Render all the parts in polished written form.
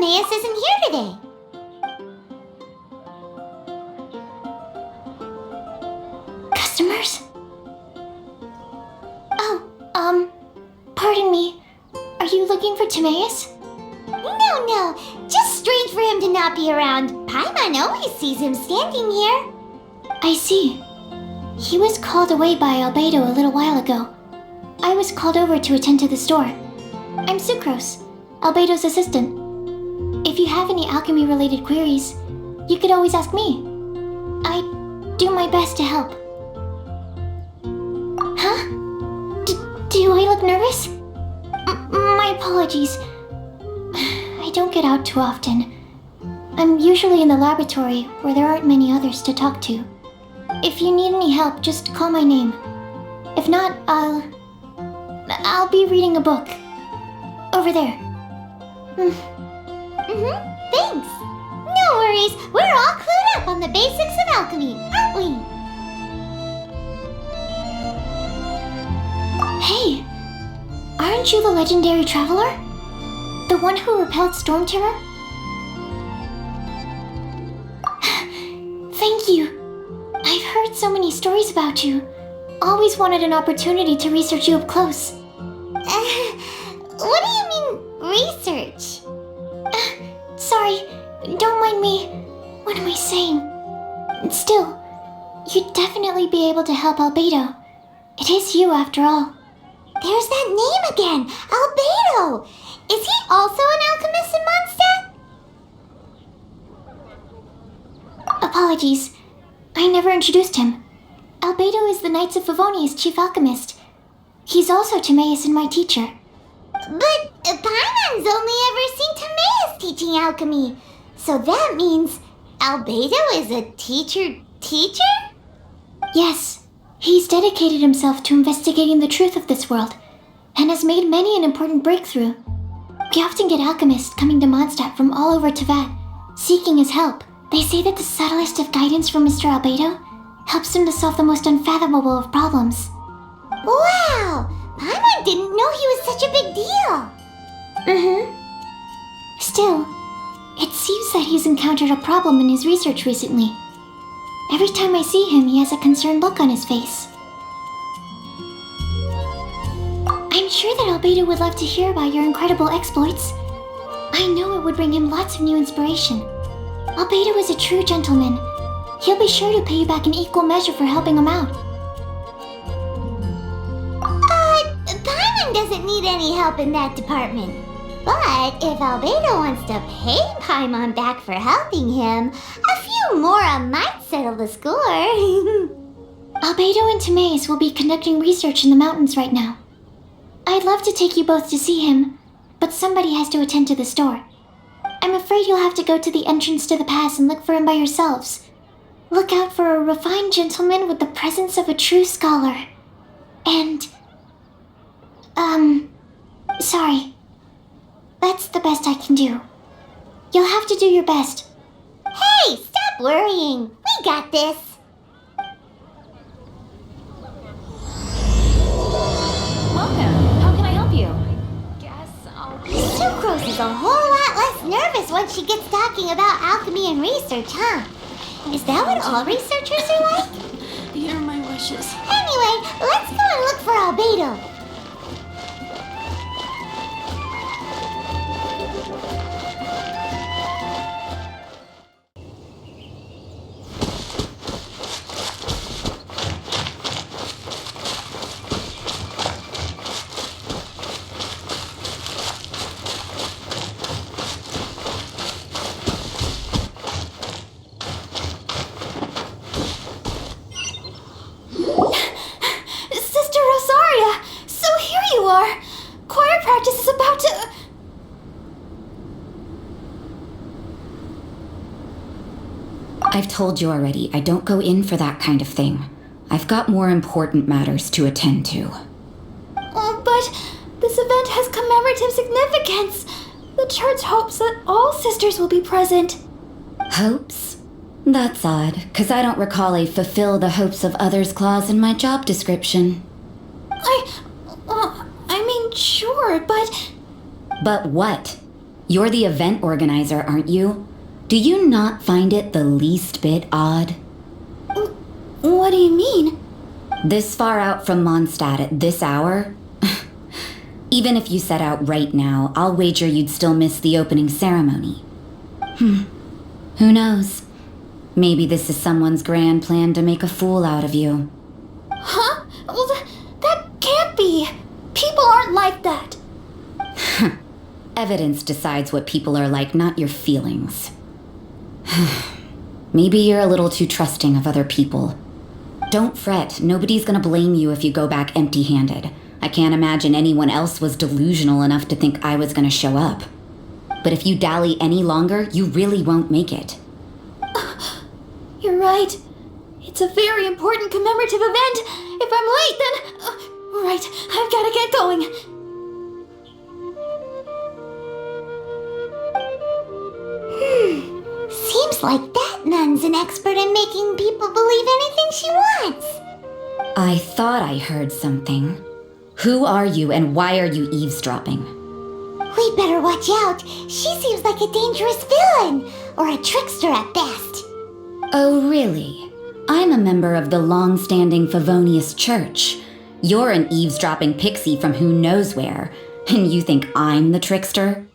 Timaeus isn't here today. Customers? Oh, pardon me. Are you looking for Timaeus? No. Just strange for him to not be around. Paimon always sees him standing here. I see. He was called away by Albedo a little while ago. I was called over to attend to the store. I'm Sucrose, Albedo's assistant. If you have any alchemy-related queries, you could always ask me. I do my best to help. Huh? Do I look nervous? My apologies. I don't get out too often. I'm usually in the laboratory where there aren't many others to talk to. If you need any help, just call my name. If not, I'll be reading a book. Over there. Thanks. No worries. We're all clued up on the basics of alchemy, aren't we? Hey, aren't you the legendary traveler? The one who repelled Storm Terror? Thank you. I've heard so many stories about you. Always wanted an opportunity to research you up close. What do you mean, research? Sorry, don't mind me. What am I saying? Still, you'd definitely be able to help Albedo. It is you, after all. There's that name again, Albedo! Is he also an alchemist in Mondstadt? Apologies. I never introduced him. Albedo is the Knights of Favonia's chief alchemist. He's also Timaeus and my teacher. But Paimon's only ever seen Timaeus teaching alchemy. So that means Albedo is a teacher? Yes. He's dedicated himself to investigating the truth of this world, and has made many an important breakthrough. We often get alchemists coming to Mondstadt from all over Teyvat, seeking his help. They say that the subtlest of guidance from Mr. Albedo helps him to solve the most unfathomable of problems. Wow! Paimon didn't know he was such a big deal! Still, it seems that he's encountered a problem in his research recently. Every time I see him, he has a concerned look on his face. I'm sure that Albedo would love to hear about your incredible exploits. I know it would bring him lots of new inspiration. Albedo is a true gentleman. He'll be sure to pay you back in equal measure for helping him out. Paimon doesn't need any help in that department. But if Albedo wants to pay Paimon back for helping him, a few more might settle the score. Albedo and Timaeus will be conducting research in the mountains right now. I'd love to take you both to see him, but somebody has to attend to the store. I'm afraid you'll have to go to the entrance to the pass and look for him by yourselves. Look out for a refined gentleman with the presence of a true scholar. And... sorry. That's the best I can do. You'll have to do your best. Hey, stop worrying. We got this. Welcome. How can I help you? Sucrose is a whole lot less nervous once she gets talking about alchemy and research, huh? Is that what all researchers are like? You're my wishes. Anyway, let's go and look for Albedo. I've told you already, I don't go in for that kind of thing. I've got more important matters to attend to. Oh, but this event has commemorative significance. The church hopes that all sisters will be present. Hopes? That's odd, 'cause I don't recall a fulfill the hopes of others clause in my job description. I mean, sure, but... But what? You're the event organizer, aren't you? Do you not find it the least bit odd? What do you mean? This far out from Mondstadt at this hour? Even if you set out right now, I'll wager you'd still miss the opening ceremony. Who knows? Maybe this is someone's grand plan to make a fool out of you. Huh? Well, that can't be. People aren't like that. Evidence decides what people are like, not your feelings. Maybe you're a little too trusting of other people. Don't fret, nobody's gonna blame you if you go back empty-handed. I can't imagine anyone else was delusional enough to think I was gonna show up. But if you dally any longer, you really won't make it. You're right. It's a very important commemorative event. If I'm late, then... right, I've gotta get going. Seems like that nun's an expert in making people believe anything she wants. I thought I heard something. Who are you and why are you eavesdropping? We better watch out. She seems like a dangerous villain, or a trickster at best. Oh, really? I'm a member of the long-standing Favonius Church. You're an eavesdropping pixie from who knows where, and you think I'm the trickster?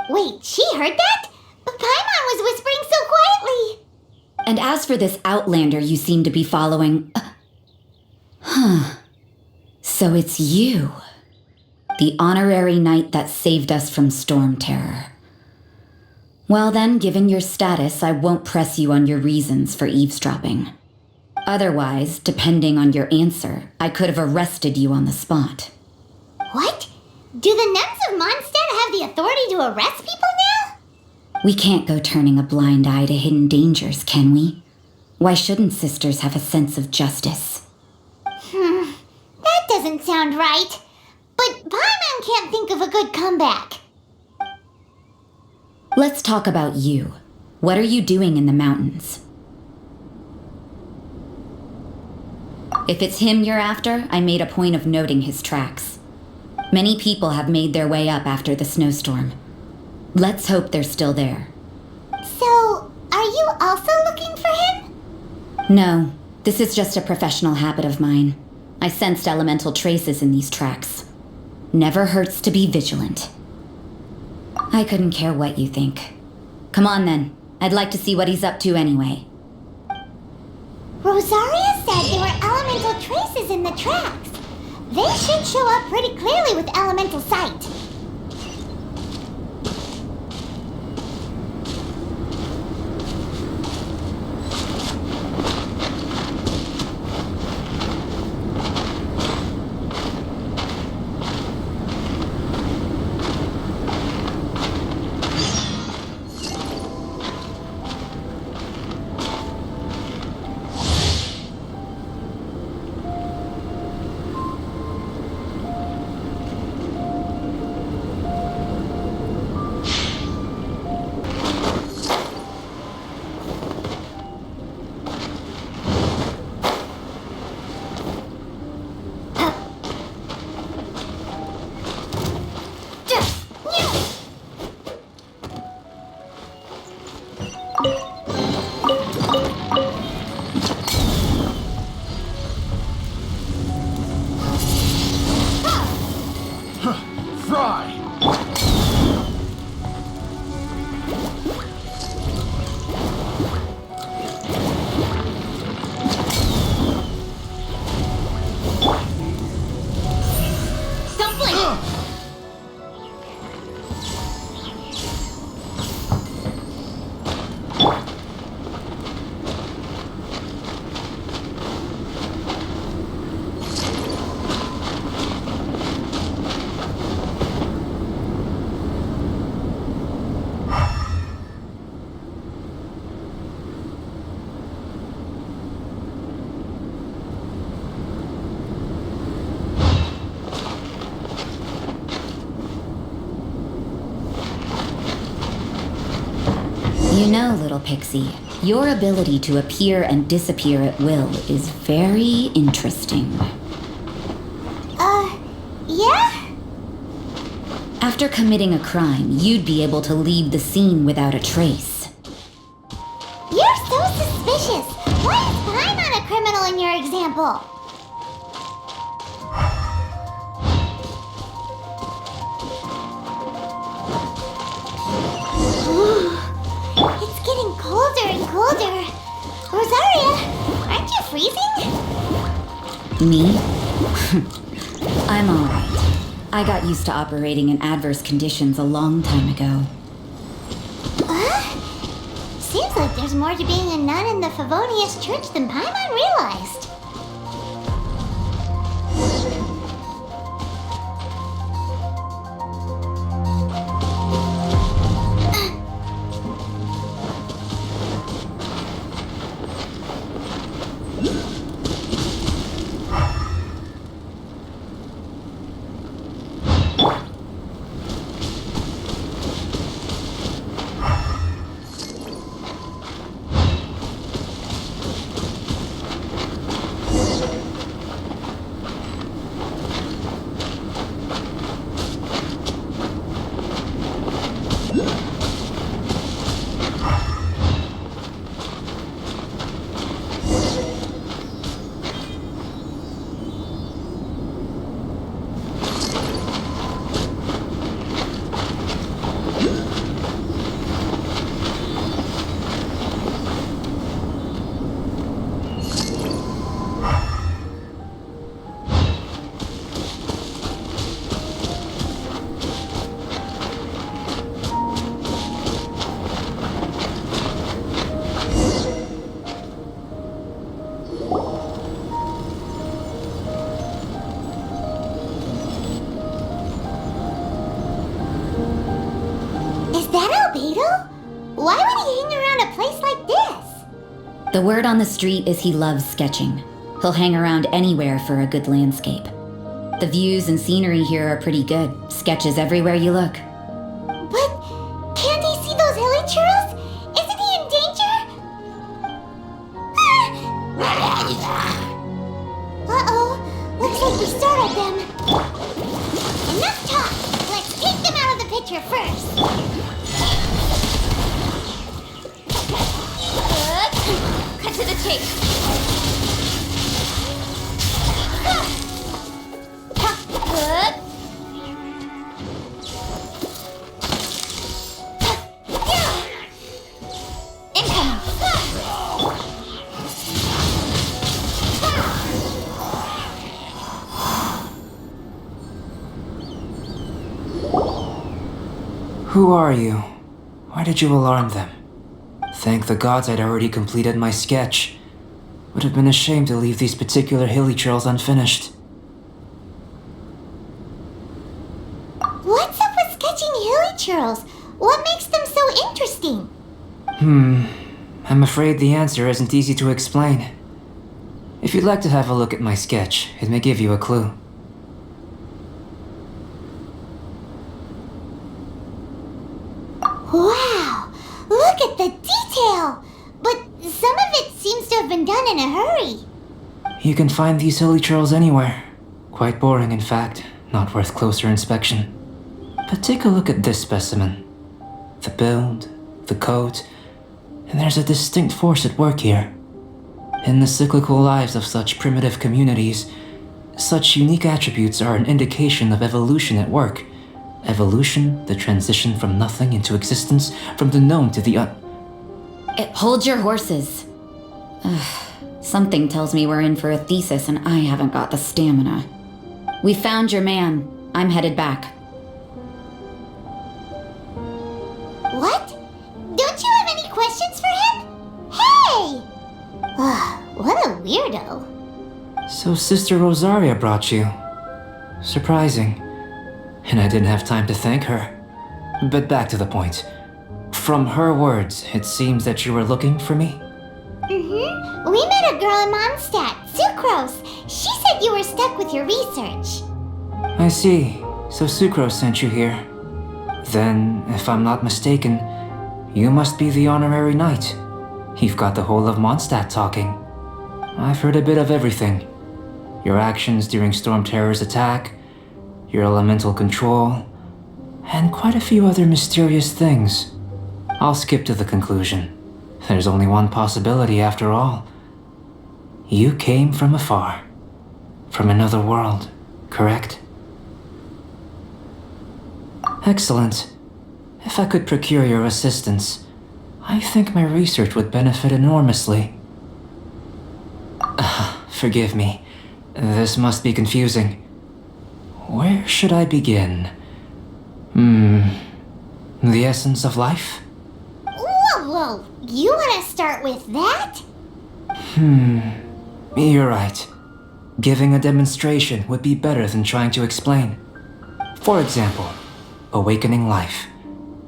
Wait, she heard that? But Paimon was whispering so quietly. And as for this outlander you seem to be following... So it's you. The honorary knight that saved us from storm terror. Well then, given your status, I won't press you on your reasons for eavesdropping. Otherwise, depending on your answer, I could have arrested you on the spot. What? Do the nuns of Mondstadt have the authority to arrest people now? We can't go turning a blind eye to hidden dangers, can we? Why shouldn't sisters have a sense of justice? That doesn't sound right. But Paimon can't think of a good comeback. Let's talk about you. What are you doing in the mountains? If it's him you're after, I made a point of noting his tracks. Many people have made their way up after the snowstorm. Let's hope they're still there. So, are you also looking for him? No, this is just a professional habit of mine. I sensed elemental traces in these tracks. Never hurts to be vigilant. I couldn't care what you think. Come on then. I'd like to see what he's up to anyway. Rosaria said there were elemental traces in the tracks. They should show up pretty clearly with elemental sight. You know, little pixie, your ability to appear and disappear at will is very interesting. Yeah? After committing a crime, you'd be able to leave the scene without a trace. You're so suspicious. Why is Paimon a criminal in your example? It's getting colder and colder. Rosaria, aren't you freezing? Me? I'm alright. I got used to operating in adverse conditions a long time ago. Seems like there's more to being a nun in the Favonius Church than Paimon realized. Albedo? Why would he hang around a place like this? The word on the street is he loves sketching. He'll hang around anywhere for a good landscape. The views and scenery here are pretty good. Sketches everywhere you look. But can't he see those hilly churros? Isn't he in danger? Uh-oh. Looks like we startled them. Enough talk. Let's take them out of the picture first. Cut to the chase. Who are you? Why did you alarm them? Thank the gods I'd already completed my sketch. Would have been a shame to leave these particular hilly trails unfinished. What's up with sketching hilly churros? What makes them so interesting? I'm afraid the answer isn't easy to explain. If you'd like to have a look at my sketch, it may give you a clue. Wow! Look at the detail! But some of it seems to have been done in a hurry. You can find these hilly trails anywhere. Quite boring, in fact. Not worth closer inspection. But take a look at this specimen. The build, the coat, and there's a distinct force at work here. In the cyclical lives of such primitive communities, such unique attributes are an indication of evolution at work. Evolution, the transition from nothing into existence, from the known to the Hold your horses. Something tells me we're in for a thesis and I haven't got the stamina. We found your man. I'm headed back. What? Don't you have any questions for him? Hey! What a weirdo. So Sister Rosaria brought you. Surprising. And I didn't have time to thank her. But back to the point. From her words, it seems that you were looking for me? We met a girl in Mondstadt, Sucrose. She said you were stuck with your research. I see. So Sucrose sent you here. Then, if I'm not mistaken, you must be the honorary knight. You've got the whole of Mondstadt talking. I've heard a bit of everything. Your actions during Storm Terror's attack, your elemental control, and quite a few other mysterious things. I'll skip to the conclusion. There's only one possibility after all. You came from afar, from another world, correct? Excellent. If I could procure your assistance, I think my research would benefit enormously. Forgive me. This must be confusing. Where should I begin? The essence of life? Whoa, you want to start with that? You're right. Giving a demonstration would be better than trying to explain. For example, awakening life.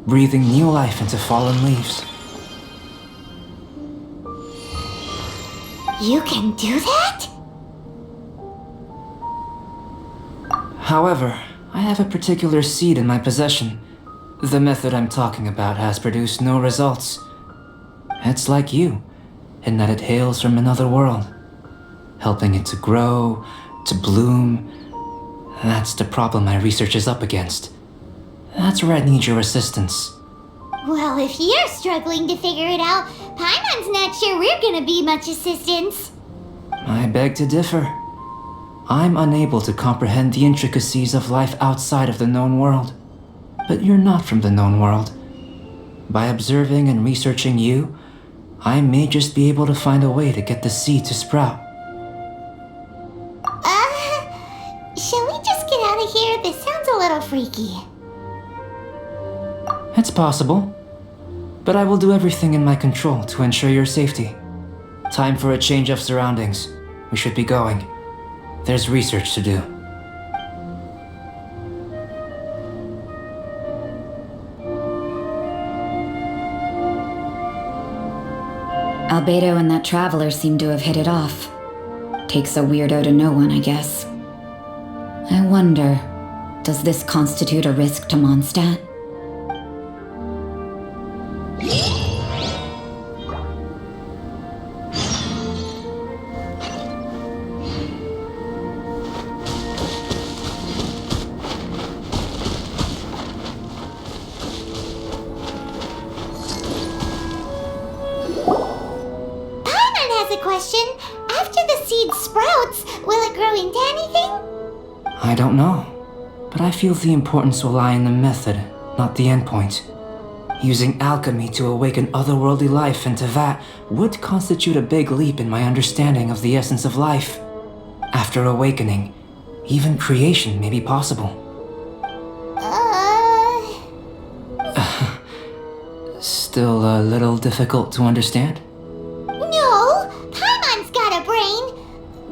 Breathing new life into fallen leaves. You can do that? However, I have a particular seed in my possession. The method I'm talking about has produced no results. It's like you, in that it hails from another world. Helping it to grow, to bloom. That's the problem my research is up against. That's where I need your assistance. Well, if you're struggling to figure it out, Paimon's not sure we're gonna be much assistance. I beg to differ. I'm unable to comprehend the intricacies of life outside of the known world. But you're not from the known world. By observing and researching you, I may just be able to find a way to get the seed to sprout. Shall we just get out of here? This sounds a little freaky. It's possible. But I will do everything in my control to ensure your safety. Time for a change of surroundings. We should be going. There's research to do. Albedo and that traveler seem to have hit it off. Takes a weirdo to know one, I guess. I wonder, does this constitute a risk to Mondstadt? Question. After the seed sprouts, will it grow into anything? I don't know. But I feel the importance will lie in the method, not the endpoint. Using alchemy to awaken otherworldly life into that would constitute a big leap in my understanding of the essence of life. After awakening, even creation may be possible. Still a little difficult to understand?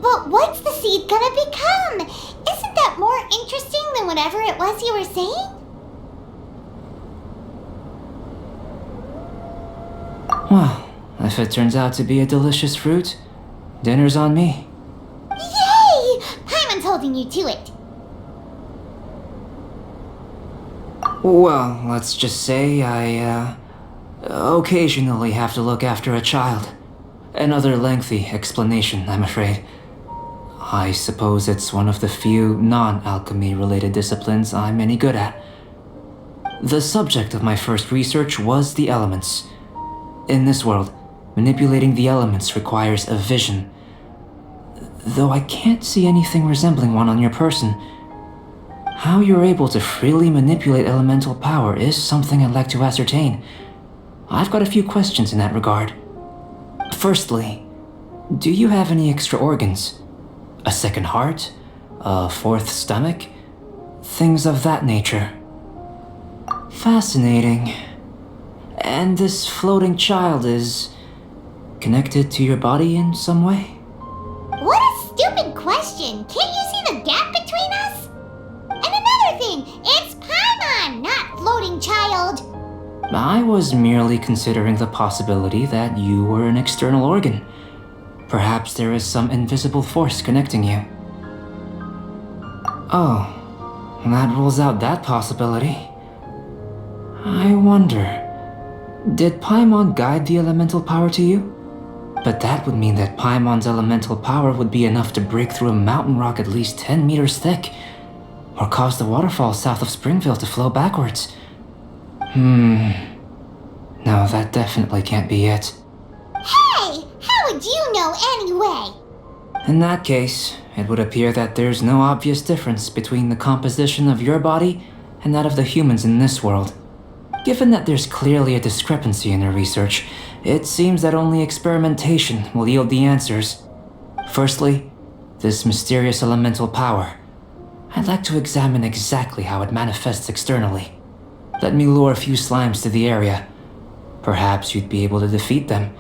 But what's the seed gonna become? Isn't that more interesting than whatever it was you were saying? Well, if it turns out to be a delicious fruit, dinner's on me. Yay! Paimon's holding you to it. Well, let's just say I, occasionally have to look after a child. Another lengthy explanation, I'm afraid. I suppose it's one of the few non-alchemy related disciplines I'm any good at. The subject of my first research was the elements. In this world, manipulating the elements requires a vision. Though I can't see anything resembling one on your person, how you're able to freely manipulate elemental power is something I'd like to ascertain. I've got a few questions in that regard. Firstly, do you have any extra organs? A second heart? A fourth stomach? Things of that nature. Fascinating. And this floating child is connected to your body in some way? What a stupid question! Can't you see the gap between us? And another thing, it's Paimon, not floating child! I was merely considering the possibility that you were an external organ. Perhaps there is some invisible force connecting you. Oh, that rules out that possibility. I wonder, did Paimon guide the elemental power to you? But that would mean that Paimon's elemental power would be enough to break through a mountain rock at least 10 meters thick. or cause the waterfall south of Springville to flow backwards. No, that definitely can't be it. Hey! How would you know anyway? In that case, it would appear that there's no obvious difference between the composition of your body and that of the humans in this world. Given that there's clearly a discrepancy in your research, it seems that only experimentation will yield the answers. Firstly, this mysterious elemental power. I'd like to examine exactly how it manifests externally. Let me lure a few slimes to the area. Perhaps you'd be able to defeat them,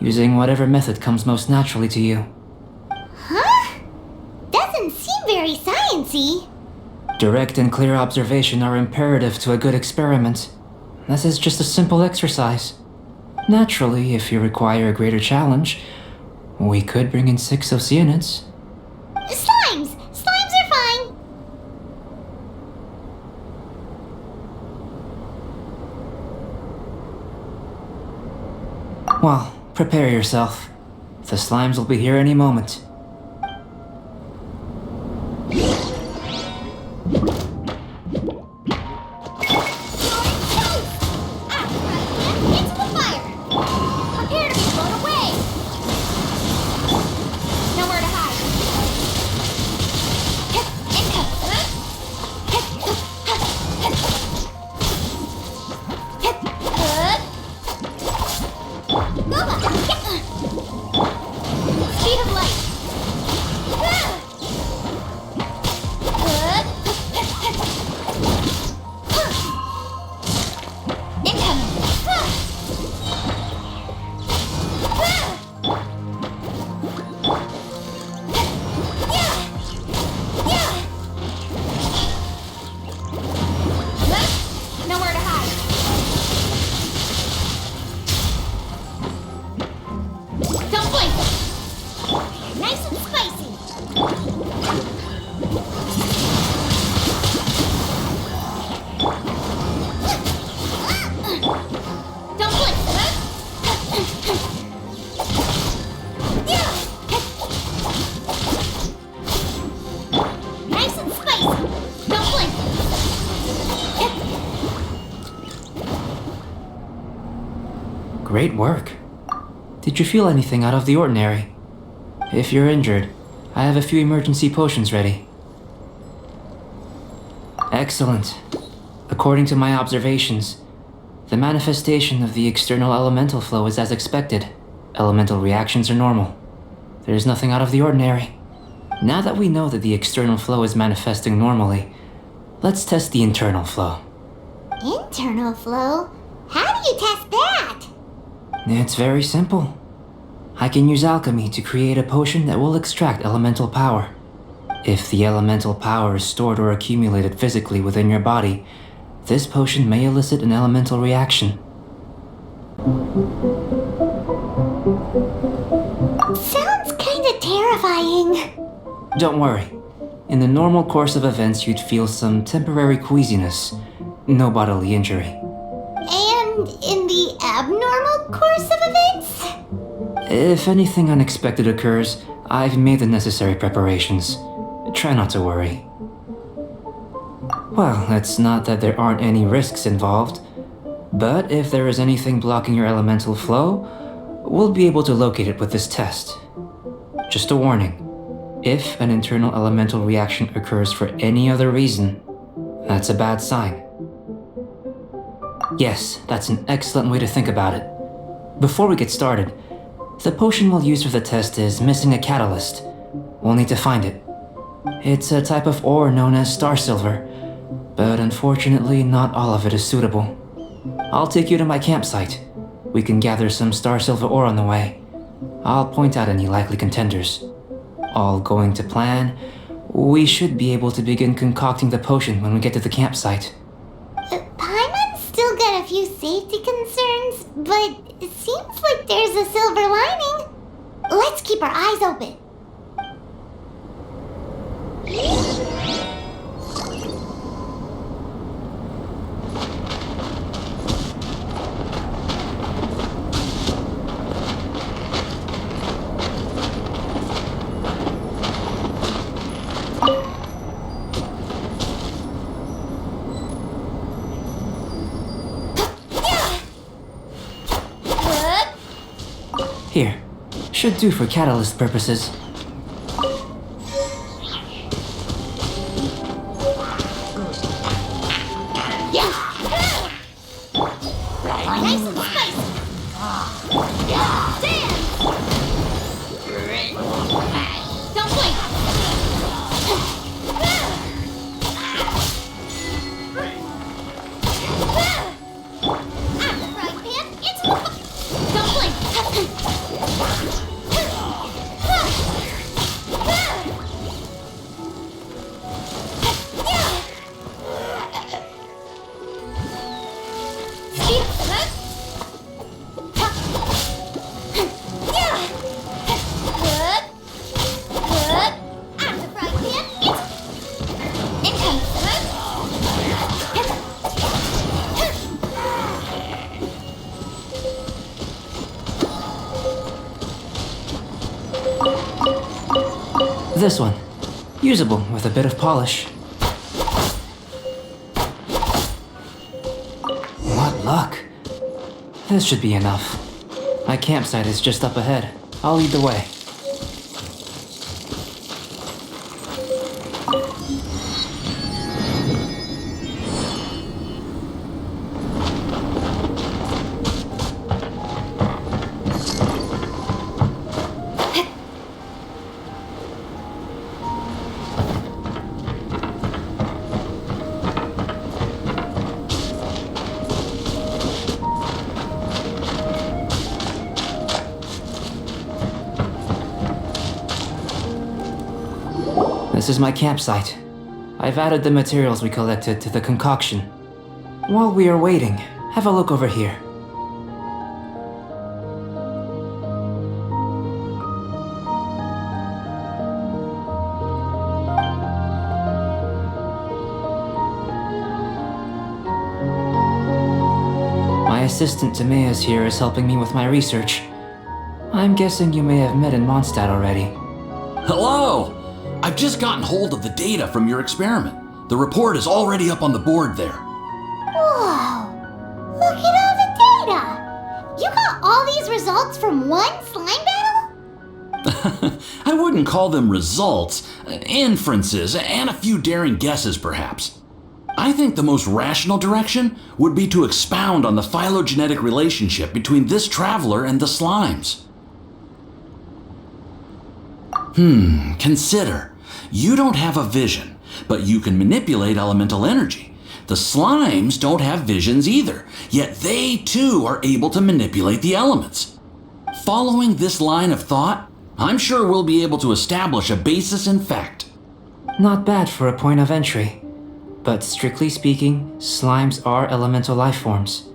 using whatever method comes most naturally to you. Huh? Doesn't seem very sciencey. Direct and clear observation are imperative to a good experiment. This is just a simple exercise. Naturally, if you require a greater challenge, we could bring in 6 Oceanids. Slimes! Slimes are fine! Well, prepare yourself. The slimes will be here any moment. Into the fire! Prepare to be blown away! Nowhere to hide. Speed of light! Nowhere to hide. Don't blink. Nice and spicy. Don't blink. Nice and spicy. Don't blink. Great work. Did you feel anything out of the ordinary? If you're injured, I have a few emergency potions ready. Excellent. According to my observations, the manifestation of the external elemental flow is as expected. Elemental reactions are normal. There's nothing out of the ordinary. Now that we know that the external flow is manifesting normally, let's test the internal flow. Internal flow? How do you test that? It's very simple. I can use alchemy to create a potion that will extract elemental power. If the elemental power is stored or accumulated physically within your body, this potion may elicit an elemental reaction. Sounds kinda terrifying. Don't worry. In the normal course of events, you'd feel some temporary queasiness. No bodily injury. And in the abnormal course of events? If anything unexpected occurs, I've made the necessary preparations. Try not to worry. Well, it's not that there aren't any risks involved, but if there is anything blocking your elemental flow, we'll be able to locate it with this test. Just a warning. If an internal elemental reaction occurs for any other reason, that's a bad sign. Yes, that's an excellent way to think about it. Before we get started, the potion we'll use for the test is missing a catalyst. We'll need to find it. It's a type of ore known as star silver, but unfortunately not all of it is suitable. I'll take you to my campsite. We can gather some star silver ore on the way. I'll point out any likely contenders. All going to plan, we should be able to begin concocting the potion when we get to the campsite. Paimon's still got a few safety concerns, but it seems like there's a silver lining. Let's keep our eyes open. Should do for catalyst purposes. Nice and spicy. Dance! Don't blink. I'm the frying pan. It's the Don't blink. This one. Usable with a bit of polish. What luck. This should be enough. My campsite is just up ahead. I'll lead the way. This is my campsite. I've added the materials we collected to the concoction. While we are waiting, have a look over here. My assistant Timaeus here is helping me with my research. I'm guessing you may have met in Mondstadt already. Hello! I've just gotten hold of the data from your experiment. The report is already up on the board there. Whoa! Look at all the data! You got all these results from one slime battle? I wouldn't call them results, inferences, and a few daring guesses perhaps. I think the most rational direction would be to expound on the phylogenetic relationship between this traveler and the slimes. Consider. You don't have a vision, but you can manipulate elemental energy. The slimes don't have visions either, yet they too are able to manipulate the elements. Following this line of thought, I'm sure we'll be able to establish a basis in fact. Not bad for a point of entry. But strictly speaking, slimes are elemental life forms.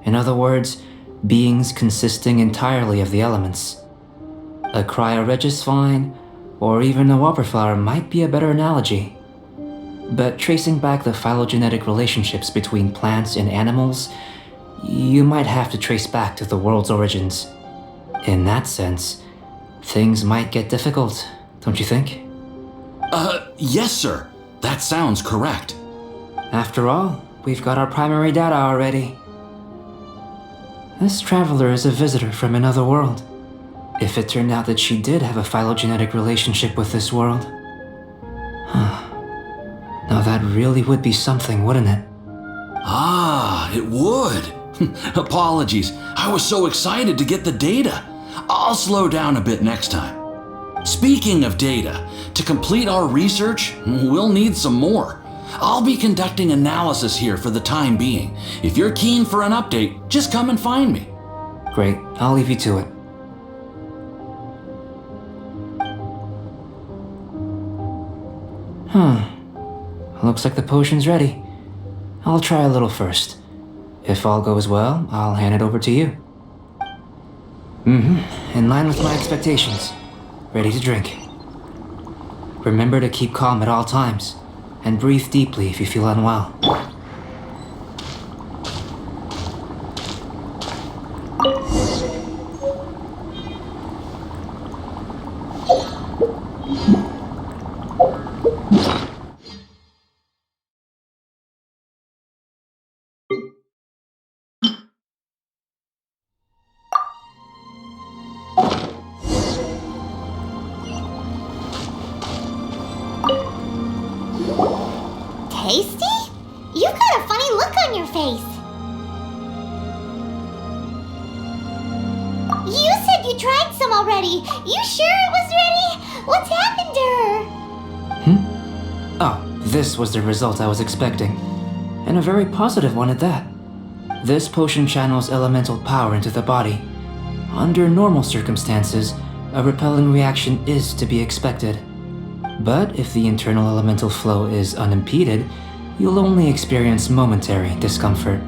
In other words, beings consisting entirely of the elements. A cryoregisvine, or even a wildflower might be a better analogy. But tracing back the phylogenetic relationships between plants and animals, you might have to trace back to the world's origins. In that sense, things might get difficult, don't you think? Yes, sir. That sounds correct. After all, we've got our primary data already. This traveler is a visitor from another world. If it turned out that she did have a phylogenetic relationship with this world. Now that really would be something, wouldn't it? Ah, it would. Apologies. I was so excited to get the data. I'll slow down a bit next time. Speaking of data, to complete our research, we'll need some more. I'll be conducting analysis here for the time being. If you're keen for an update, just come and find me. Great, I'll leave you to it. Looks like the potion's ready. I'll try a little first. If all goes well, I'll hand it over to you. In line with my expectations. Ready to drink. Remember to keep calm at all times, and breathe deeply if you feel unwell. Tasty? You've got a funny look on your face. You said you tried some already. You sure it was ready? What's happened to her? Oh, this was the result I was expecting. And a very positive one at that. This potion channels elemental power into the body. Under normal circumstances, a repelling reaction is to be expected. But if the internal elemental flow is unimpeded, you'll only experience momentary discomfort.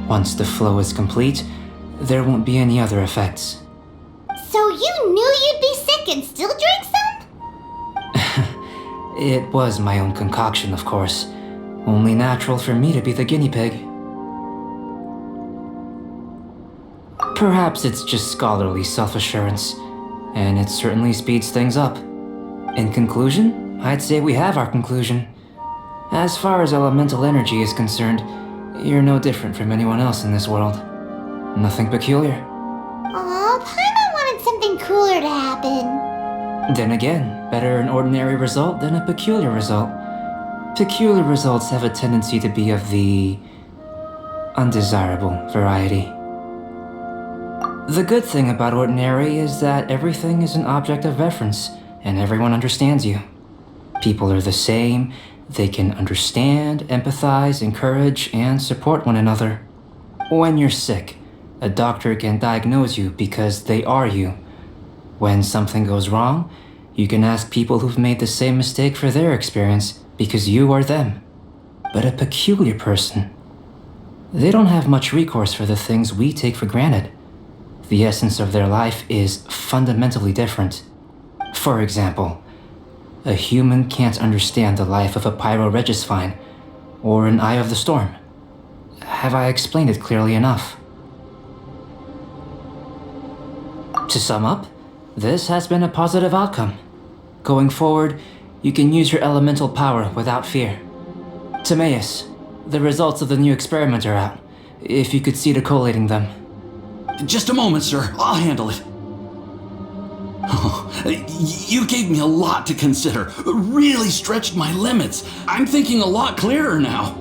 Once the flow is complete, there won't be any other effects. So you knew you'd be sick and still drank some? It was my own concoction, of course. Only natural for me to be the guinea pig. Perhaps it's just scholarly self-assurance, and it certainly speeds things up. In conclusion, I'd say we have our conclusion. As far as elemental energy is concerned, you're no different from anyone else in this world. Nothing peculiar. Aw, Paimon wanted something cooler to happen. Then again, better an ordinary result than a peculiar result. Peculiar results have a tendency to be of the undesirable variety. The good thing about ordinary is that everything is an object of reference, and everyone understands you. People are the same, they can understand, empathize, encourage, and support one another. When you're sick, a doctor can diagnose you because they are you. When something goes wrong, you can ask people who've made the same mistake for their experience because you are them. But a peculiar person, they don't have much recourse for the things we take for granted. The essence of their life is fundamentally different. For example, a human can't understand the life of a pyroregisvine or an eye of the storm. Have I explained it clearly enough? To sum up, this has been a positive outcome. Going forward, you can use your elemental power without fear. Timaeus, the results of the new experiment are out. If you could see to collating them. Just a moment, sir. I'll handle it. Oh, you gave me a lot to consider. Really stretched my limits. I'm thinking a lot clearer now.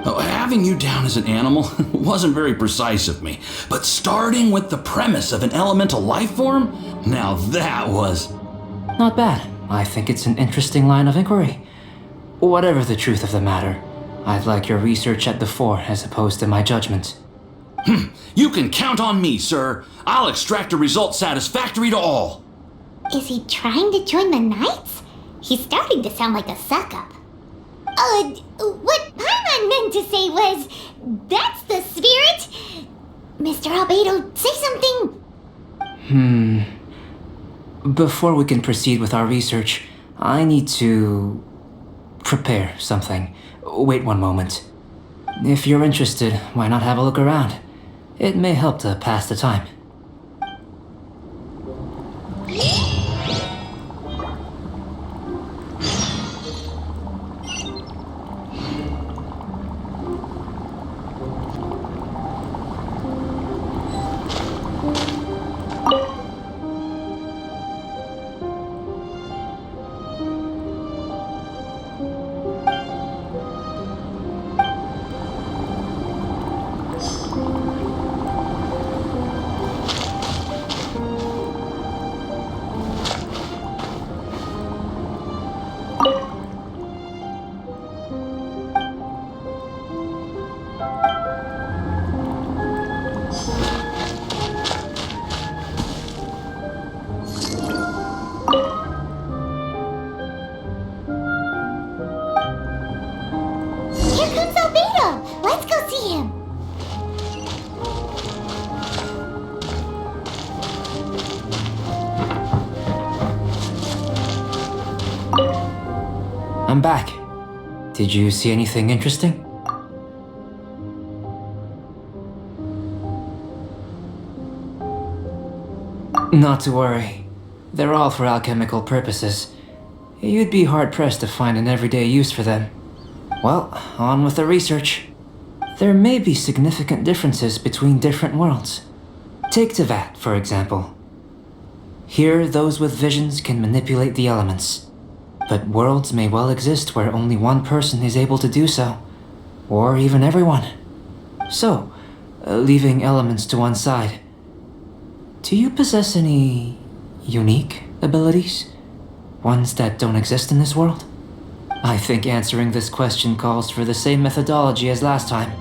Oh, having you down as an animal wasn't very precise of me, but starting with the premise of an elemental life form, now that was... Not bad. I think it's an interesting line of inquiry. Whatever the truth of the matter, I'd like your research at the fore as opposed to my judgment. You can count on me, sir. I'll extract a result satisfactory to all. Is he trying to join the Knights? He's starting to sound like a suck-up. What Paimon meant to say was, that's the spirit. Mr. Albedo, say something. Before we can proceed with our research, I need to prepare something. Wait one moment. If you're interested, why not have a look around? It may help to pass the time. I'm back. Did you see anything interesting? Not to worry. They're all for alchemical purposes. You'd be hard-pressed to find an everyday use for them. Well, on with the research. There may be significant differences between different worlds. Take Teyvat, for example. Here, those with visions can manipulate the elements. but worlds may well exist where only one person is able to do so, or even everyone. So, leaving elements to one side, do you possess any unique abilities? Ones that don't exist in this world? I think answering this question calls for the same methodology as last time.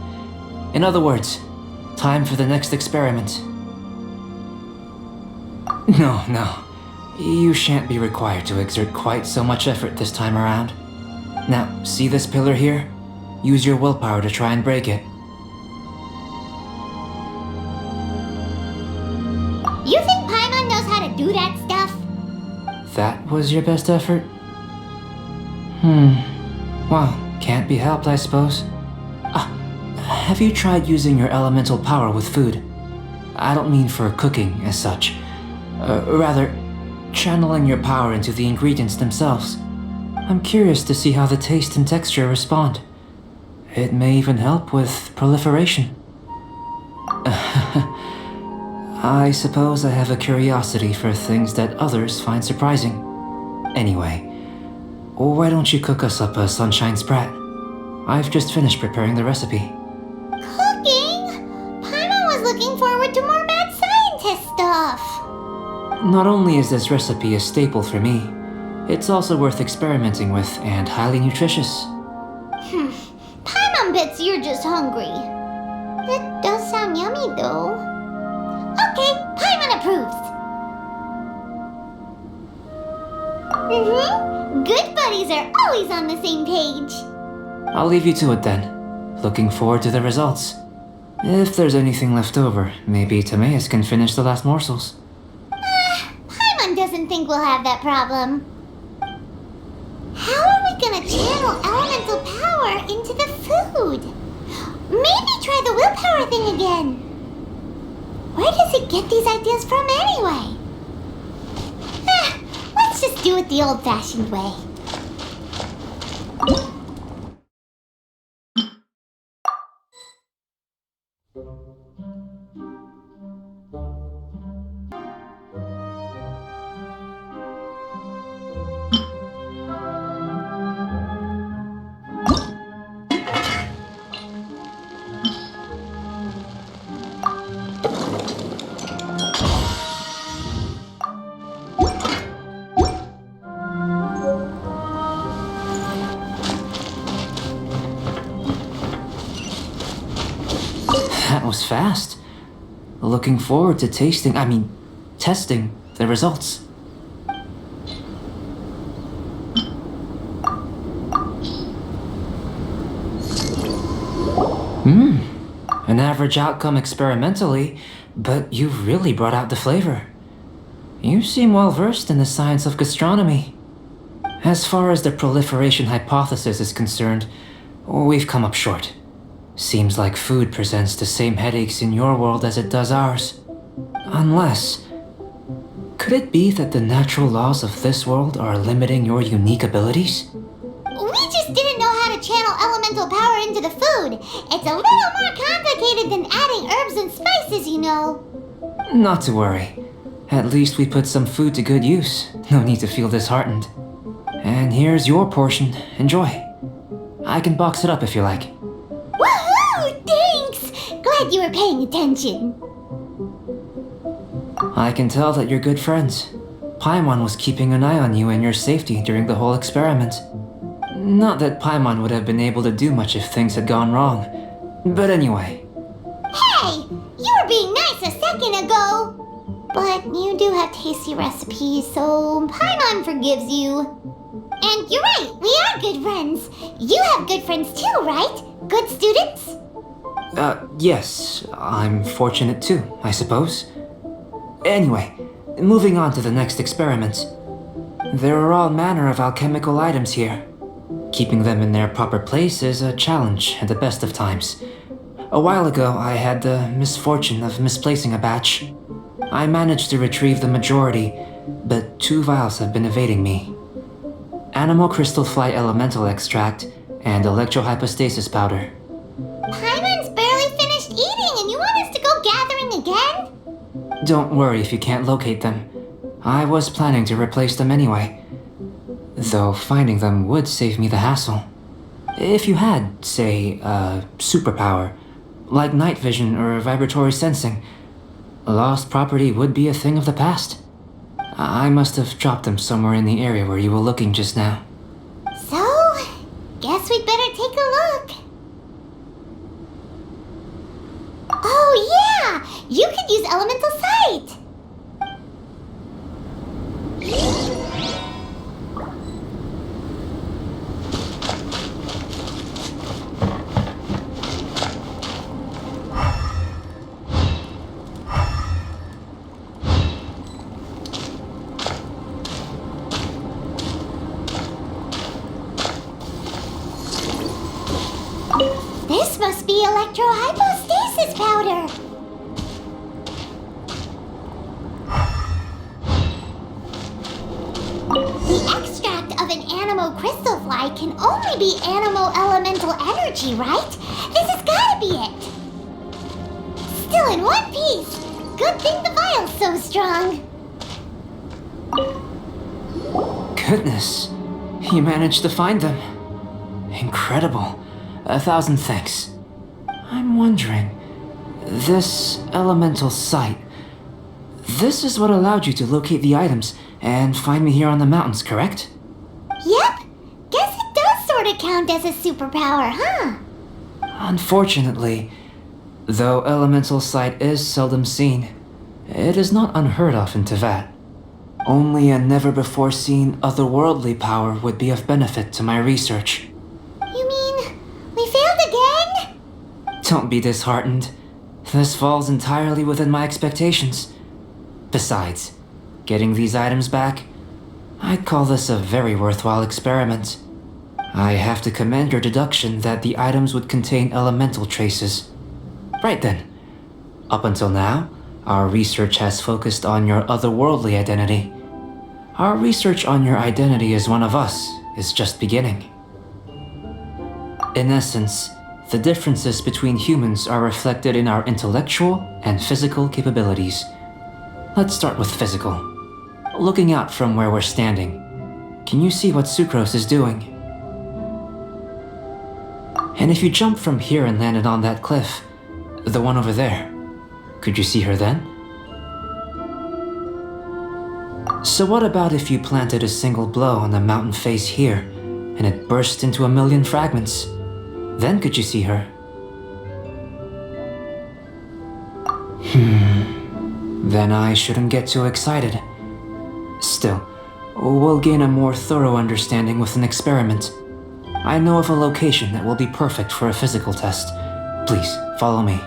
In other words, time for the next experiment. No. You shan't be required to exert quite so much effort this time around. Now, see this pillar here? Use your willpower to try and break it. You think Paimon knows how to do that stuff? That was your best effort? Well, can't be helped, I suppose. Have you tried using your elemental power with food? I don't mean for cooking as such. Rather, channeling your power into the ingredients themselves. I'm curious to see how the taste and texture respond. It may even help with proliferation. I suppose I have a curiosity for things that others find surprising. Anyway, why don't you cook us up a sunshine sprat? I've just finished preparing the recipe. Cooking? Paimon was looking forward to more mad scientist stuff. Not only is this recipe a staple for me, it's also worth experimenting with and highly nutritious. Paimon bets you're just hungry. It does sound yummy though. Okay, Paimon approves. Good buddies are always on the same page. I'll leave you to it then. Looking forward to the results. If there's anything left over, maybe Timaeus can finish the last morsels. Paimon doesn't think we'll have that problem. How are we gonna channel elemental power into the food? Maybe try the willpower thing again. Where does it get these ideas from anyway? Let's just do it the old-fashioned way. That was fast. Looking forward to testing the results. An average outcome experimentally, but you've really brought out the flavor. You seem well versed in the science of gastronomy. As far as the proliferation hypothesis is concerned, we've come up short. Seems like food presents the same headaches in your world as it does ours. Unless... could it be that the natural laws of this world are limiting your unique abilities? We just didn't know how to channel elemental power into the food. It's a little more complicated than adding herbs and spices, you know. Not to worry. At least we put some food to good use. No need to feel disheartened. And here's your portion. Enjoy. I can box it up if you like. Woohoo! Thanks! Glad you were paying attention. I can tell that you're good friends. Paimon was keeping an eye on you and your safety during the whole experiment. Not that Paimon would have been able to do much if things had gone wrong. But anyway. Hey! You were being nice a second ago! But you do have tasty recipes, so Paimon forgives you. And you're right, we are good friends. You have good friends too, right? Good students? Yes. I'm fortunate too, I suppose. Anyway, moving on to the next experiment. There are all manner of alchemical items here. Keeping them in their proper place is a challenge at the best of times. A while ago, I had the misfortune of misplacing a batch. I managed to retrieve the majority, but 2 vials have been evading me. Animal crystal fly elemental extract and electrohypostasis powder. Paimon's barely finished eating and you want us to go gathering again? Don't worry if you can't locate them. I was planning to replace them anyway. though finding them would save me the hassle. If you had, say, a superpower, like night vision or vibratory sensing, lost property would be a thing of the past. I must have dropped them somewhere in the area where you were looking just now. So, guess we'd better take a look. Oh yeah! You could use elemental sight! This must be electrohypostasis powder! The extract of an animo crystal fly can only be animo elemental energy, right? This has gotta be it! Still in one piece! Good thing the vial's so strong! Goodness, you managed to find them. Incredible. 1,000 thanks. I'm wondering, this elemental sight, this is what allowed you to locate the items and find me here on the mountains, correct? Yep! Guess it does sorta count as a superpower, huh? Unfortunately, though elemental sight is seldom seen, it is not unheard of in Teyvat. Only a never-before-seen otherworldly power would be of benefit to my research. You mean, we failed again? Don't be disheartened. This falls entirely within my expectations. Besides, getting these items back, I'd call this a very worthwhile experiment. I have to commend your deduction that the items would contain elemental traces. Right then. Up until now, our research has focused on your otherworldly identity. Our research on your identity as one of us is just beginning. In essence, the differences between humans are reflected in our intellectual and physical capabilities. Let's start with physical. Looking out from where we're standing, can you see what Sucrose is doing? And if you jump from here and landed on that cliff, the one over there, could you see her then? So what about if you planted a single blow on the mountain face here, and it burst into 1,000,000 fragments? Then could you see her? Then I shouldn't get too excited. Still, we'll gain a more thorough understanding with an experiment. I know of a location that will be perfect for a physical test. Please, follow me.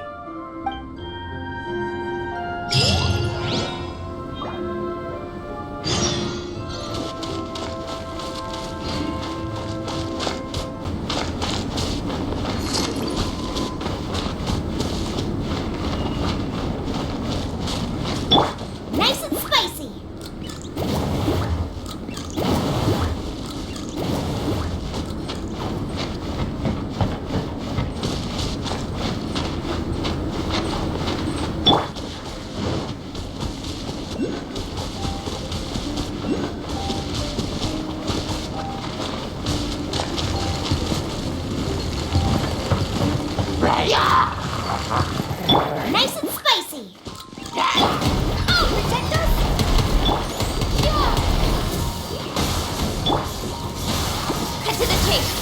Nice and spicy! Nice and spicy! Oh, protect us! Cut to the chase!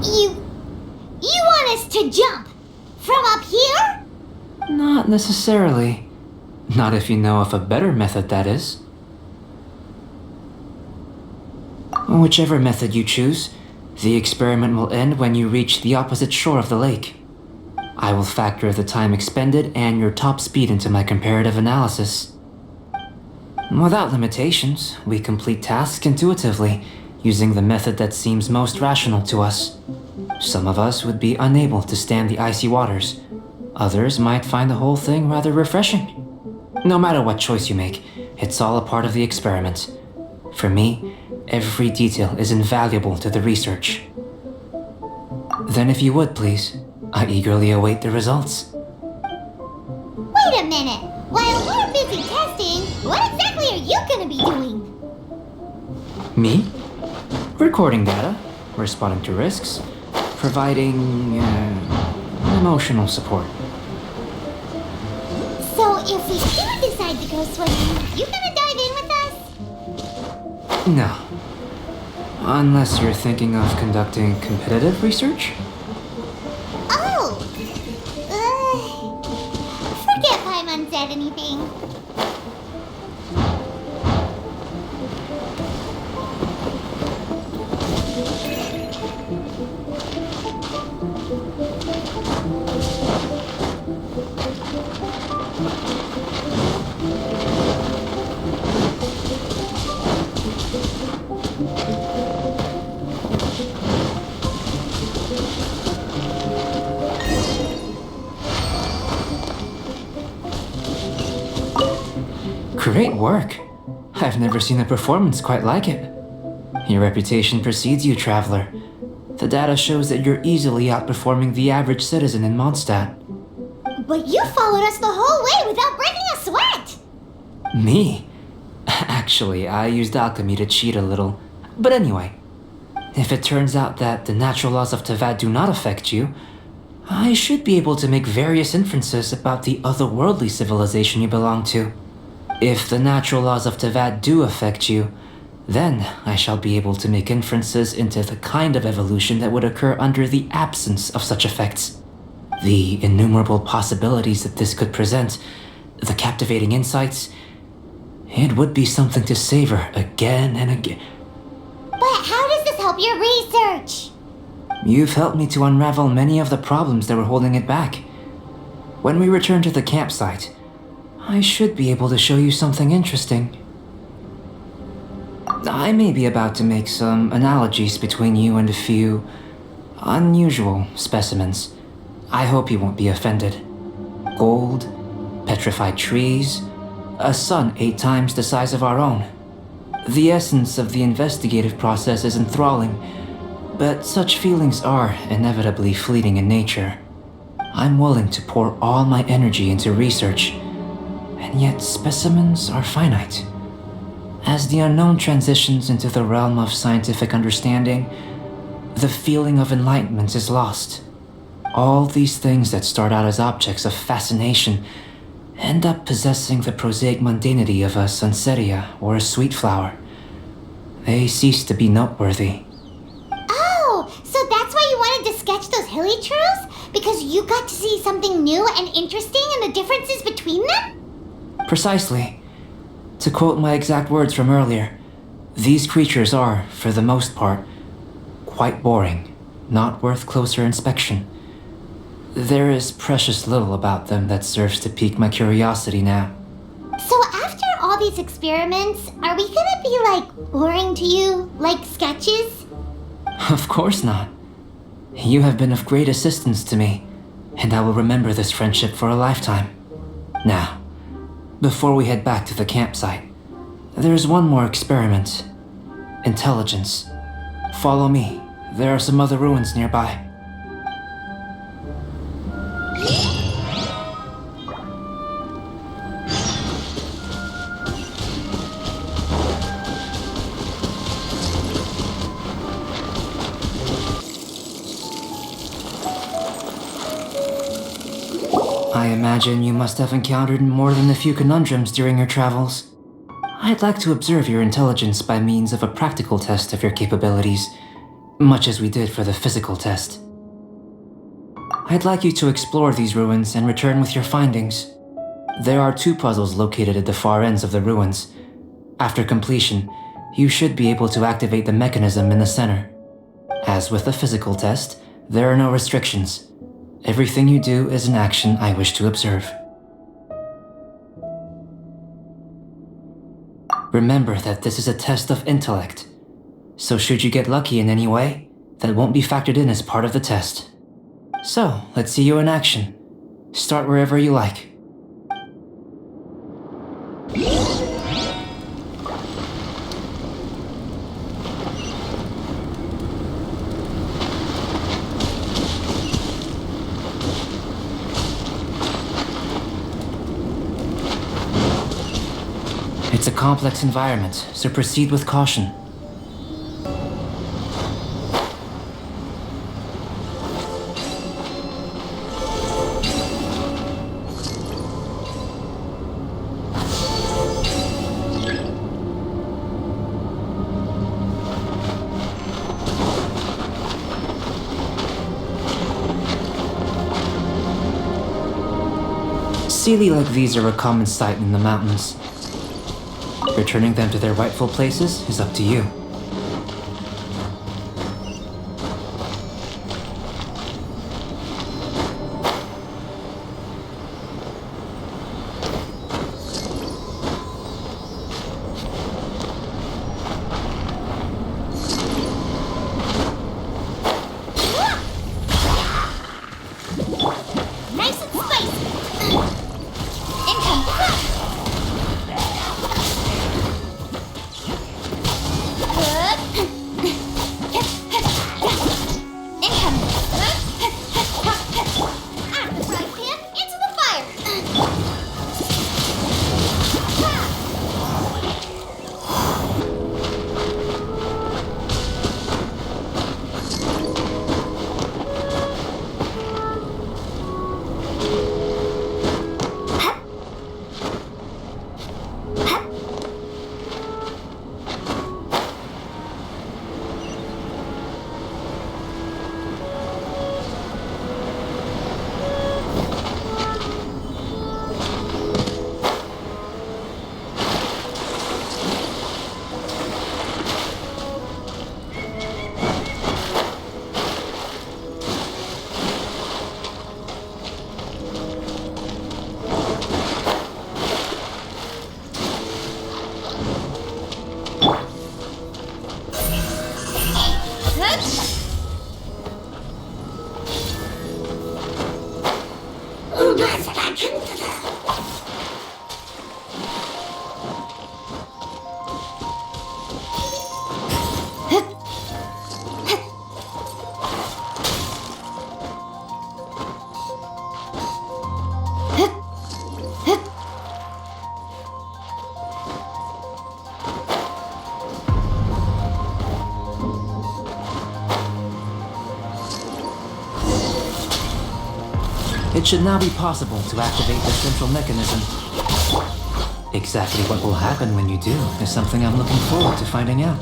You want us to jump? From up here? Not necessarily. Not if you know of a better method, that is. Whichever method you choose, the experiment will end when you reach the opposite shore of the lake. I will factor the time expended and your top speed into my comparative analysis. Without limitations, we complete tasks intuitively, using the method that seems most rational to us. Some of us would be unable to stand the icy waters. Others might find the whole thing rather refreshing. No matter what choice you make, it's all a part of the experiment. For me, every detail is invaluable to the research. Then if you would, please, I eagerly await the results. Wait a minute! While we're busy testing, what exactly are you gonna be doing? Me? Recording data, responding to risks, providing emotional support. So if we do decide to go swimming, you gonna dive in with us? No. Unless you're thinking of conducting competitive research? Oh! Forget Paimon said anything. Great work. I've never seen a performance quite like it. Your reputation precedes you, traveler. The data shows that you're easily outperforming the average citizen in Mondstadt. But you followed us the whole way without breaking a sweat! Me? Actually, I used alchemy to cheat a little. But anyway, if it turns out that the natural laws of Teyvat do not affect you, I should be able to make various inferences about the otherworldly civilization you belong to. If the natural laws of Teyvat do affect you, then I shall be able to make inferences into the kind of evolution that would occur under the absence of such effects. The innumerable possibilities that this could present, the captivating insights, it would be something to savor again and again. But how does this help your research? You've helped me to unravel many of the problems that were holding it back. When we return to the campsite, I should be able to show you something interesting. I may be about to make some analogies between you and a few unusual specimens. I hope you won't be offended. Gold, petrified trees, a sun 8 times the size of our own. The essence of the investigative process is enthralling, but such feelings are inevitably fleeting in nature. I'm willing to pour all my energy into research, and yet specimens are finite. As the unknown transitions into the realm of scientific understanding, the feeling of enlightenment is lost. All these things that start out as objects of fascination end up possessing the prosaic mundanity of a sunsetia or a sweet flower. They cease to be noteworthy. Oh, so that's why you wanted to sketch those hilichurls? Because you got to see something new and interesting and the differences between them? Precisely. To quote my exact words from earlier, these creatures are, for the most part, quite boring, not worth closer inspection. There is precious little about them that serves to pique my curiosity now. So after all these experiments, are we gonna be, boring to you? Like sketches? Of course not. You have been of great assistance to me, and I will remember this friendship for a lifetime. Now, before we head back to the campsite, there's one more experiment. Intelligence. Follow me. There are some other ruins nearby. I imagine you must have encountered more than a few conundrums during your travels. I'd like to observe your intelligence by means of a practical test of your capabilities. much as we did for the physical test. I'd like you to explore these ruins and return with your findings. There are 2 puzzles located at the far ends of the ruins. After completion, you should be able to activate the mechanism in the center. As with the physical test, there are no restrictions. Everything you do is an action I wish to observe. Remember that this is a test of intellect, so should you get lucky in any way, that won't be factored in as part of the test. So, let's see you in action. Start wherever you like. It's a complex environment, so proceed with caution. Sealy like these are a common sight in the mountains. Returning them to their rightful places is up to you. Nice and spicy. Income. It should now be possible to activate the central mechanism. Exactly what will happen when you do is something I'm looking forward to finding out.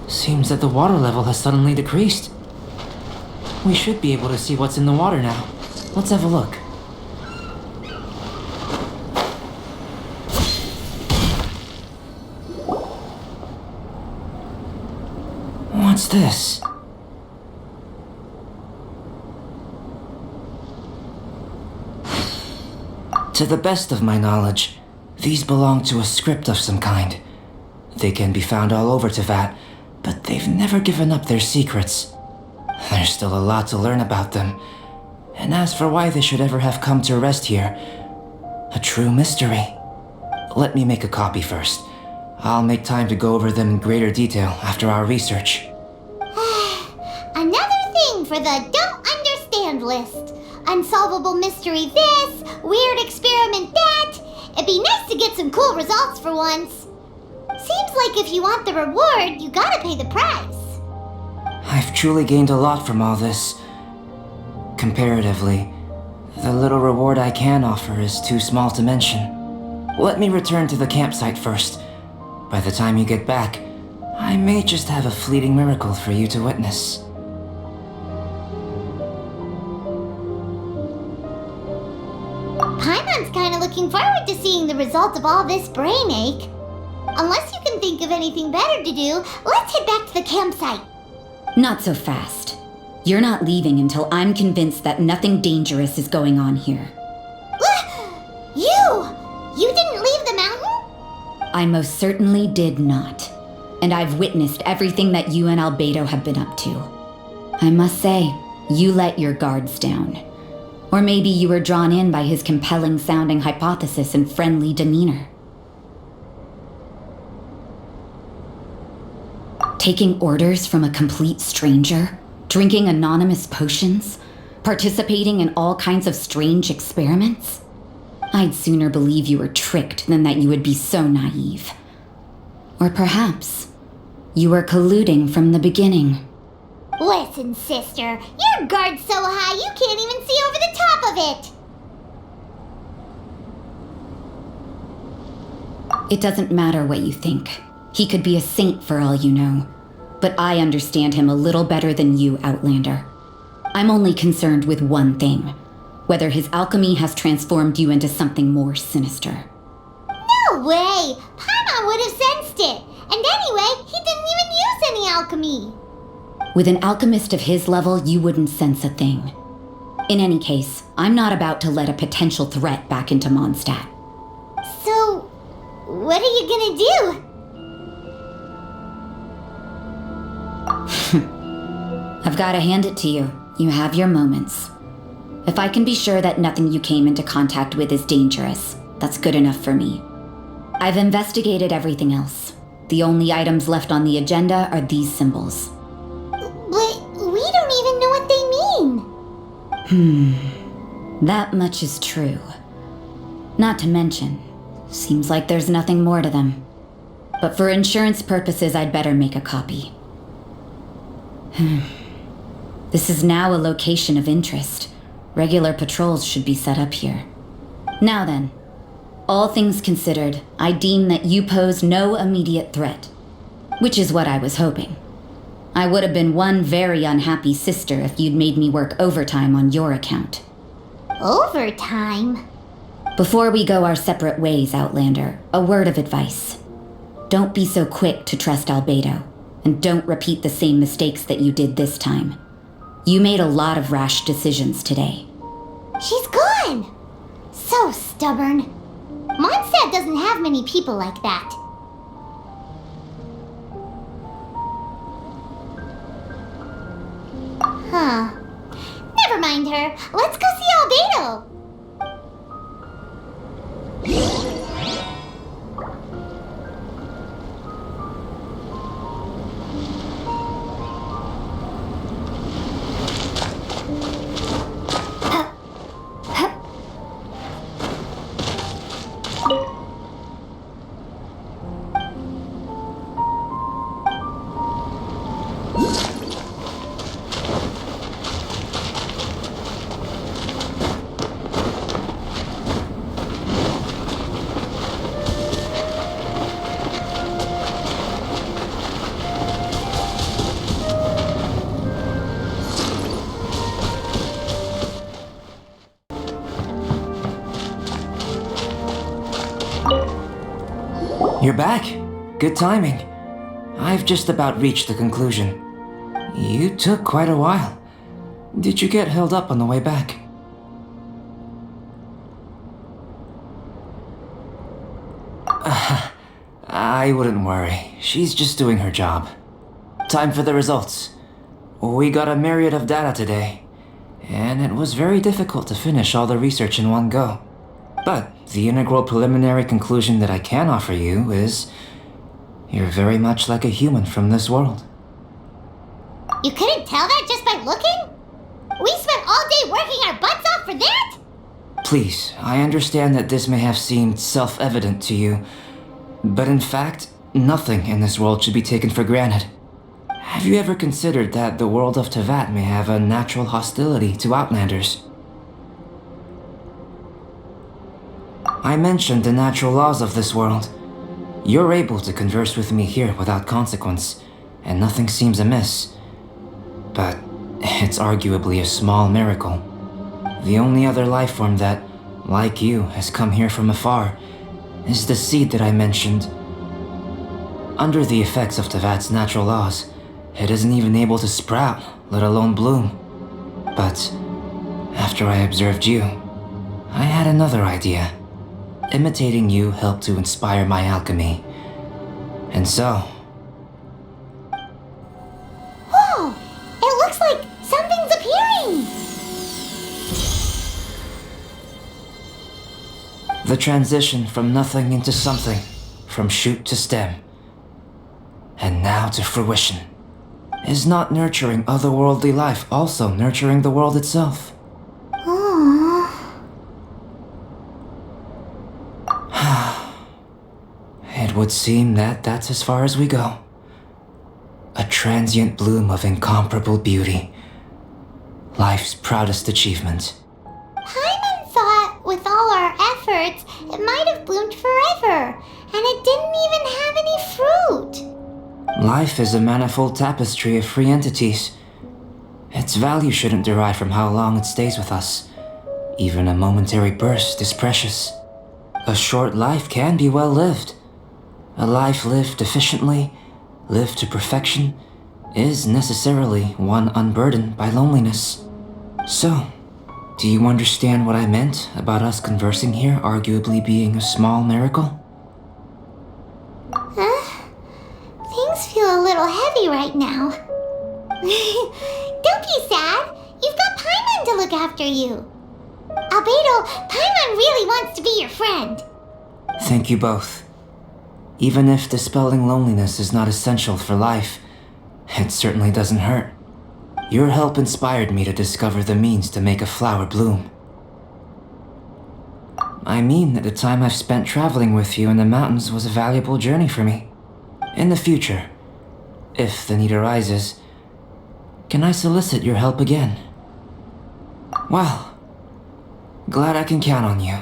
Seems that the water level has suddenly decreased. We should be able to see what's in the water now. Let's have a look. What's this? To the best of my knowledge, these belong to a script of some kind. They can be found all over Teyvat, but they've never given up their secrets. There's still a lot to learn about them. And as for why they should ever have come to rest here, a true mystery. let me make a copy first. I'll make time to go over them in greater detail after our research. Another thing for the don't understand list. Unsolvable mystery this, weird experiment that. It'd be nice to get some cool results for once. Seems like if you want the reward, you gotta pay the price. I've truly gained a lot from all this. Comparatively, the little reward I can offer is too small to mention. Let me return to the campsite first. By the time you get back, I may just have a fleeting miracle for you to witness. Paimon's kinda looking forward to seeing the result of all this brain ache. Unless you can think of anything better to do, let's head back to the campsite. Not so fast. You're not leaving until I'm convinced that nothing dangerous is going on here. You didn't leave the mountain? I most certainly did not. And I've witnessed everything that you and Albedo have been up to. I must say, you let your guards down. Or maybe you were drawn in by his compelling sounding hypothesis and friendly demeanor. Taking orders from a complete stranger, drinking anonymous potions, participating in all kinds of strange experiments? I'd sooner believe you were tricked than that you would be so naive. Or perhaps you were colluding from the beginning. Listen, sister, your guard's so high you can't even see over the top of it. It doesn't matter what you think. He could be a saint for all you know. But I understand him a little better than you, Outlander. I'm only concerned with one thing. Whether his alchemy has transformed you into something more sinister. No way! Paimon would have sensed it! And anyway, he didn't even use any alchemy! With an alchemist of his level, you wouldn't sense a thing. In any case, I'm not about to let a potential threat back into Mondstadt. So, what are you gonna do? I've gotta hand it to you. You have your moments. If I can be sure that nothing you came into contact with is dangerous, that's good enough for me. I've investigated everything else. The only items left on the agenda are these symbols. But we don't even know what they mean. That much is true. Not to mention, seems like there's nothing more to them. But for insurance purposes, I'd better make a copy. This is now a location of interest. Regular patrols should be set up here. Now then, all things considered, I deem that you pose no immediate threat. Which is what I was hoping. I would have been one very unhappy sister if you'd made me work overtime on your account. Overtime? Before we go our separate ways, Outlander, a word of advice. Don't be so quick to trust Albedo, and don't repeat the same mistakes that you did this time. You made a lot of rash decisions today. She's gone! So stubborn. Mondstadt doesn't have many people like that. Huh. Never mind her. Let's go see Albedo. You're back. Good timing. I've just about reached the conclusion. You took quite a while. Did you get held up on the way back? I wouldn't worry. She's just doing her job. Time for the results. We got a myriad of data today, and it was very difficult to finish all the research in one go. But the integral preliminary conclusion that I can offer you is you're very much like a human from this world. You couldn't tell that just by looking? We spent all day working our butts off for that? Please, I understand that this may have seemed self-evident to you, but in fact, nothing in this world should be taken for granted. Have you ever considered that the world of Teyvat may have a natural hostility to Outlanders? I mentioned the natural laws of this world. You're able to converse with me here without consequence, and nothing seems amiss. But it's arguably a small miracle. The only other life form that, like you, has come here from afar is the seed that I mentioned. Under the effects of Teyvat's natural laws, it isn't even able to sprout, let alone bloom. But after I observed you, I had another idea. Imitating you helped to inspire my alchemy. And so... Whoa! It looks like something's appearing! The transition from nothing into something, from shoot to stem, and now to fruition. Is not nurturing otherworldly life also nurturing the world itself? Aww. It would seem that that's as far as we go. A transient bloom of incomparable beauty. Life's proudest achievement. Paimon thought with all our efforts, it might have bloomed forever, and it didn't even have any fruit. Life is a manifold tapestry of free entities. Its value shouldn't derive from how long it stays with us. Even a momentary burst is precious. A short life can be well lived. A life lived efficiently, lived to perfection, is necessarily one unburdened by loneliness. So, do you understand what I meant about us conversing here arguably being a small miracle? Things feel a little heavy right now. Don't be sad. You've got Paimon to look after you. Albedo, Paimon really wants to be your friend. Thank you both. Even if dispelling loneliness is not essential for life, it certainly doesn't hurt. Your help inspired me to discover the means to make a flower bloom. I mean that the time I've spent traveling with you in the mountains was a valuable journey for me. In the future, if the need arises, can I solicit your help again? Well, glad I can count on you.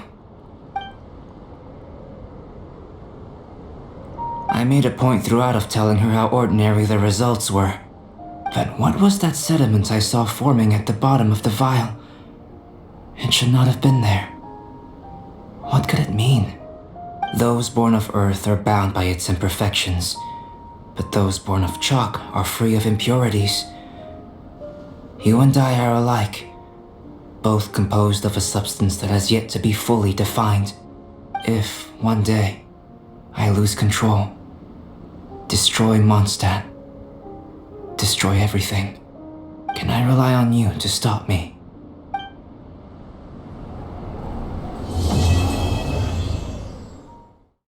I made a point throughout of telling her how ordinary the results were. But what was that sediment I saw forming at the bottom of the vial? It should not have been there. What could it mean? Those born of earth are bound by its imperfections, but those born of chalk are free of impurities. You and I are alike, both composed of a substance that has yet to be fully defined. If, one day, I lose control, destroy Mondstadt, destroy everything, can I rely on you to stop me?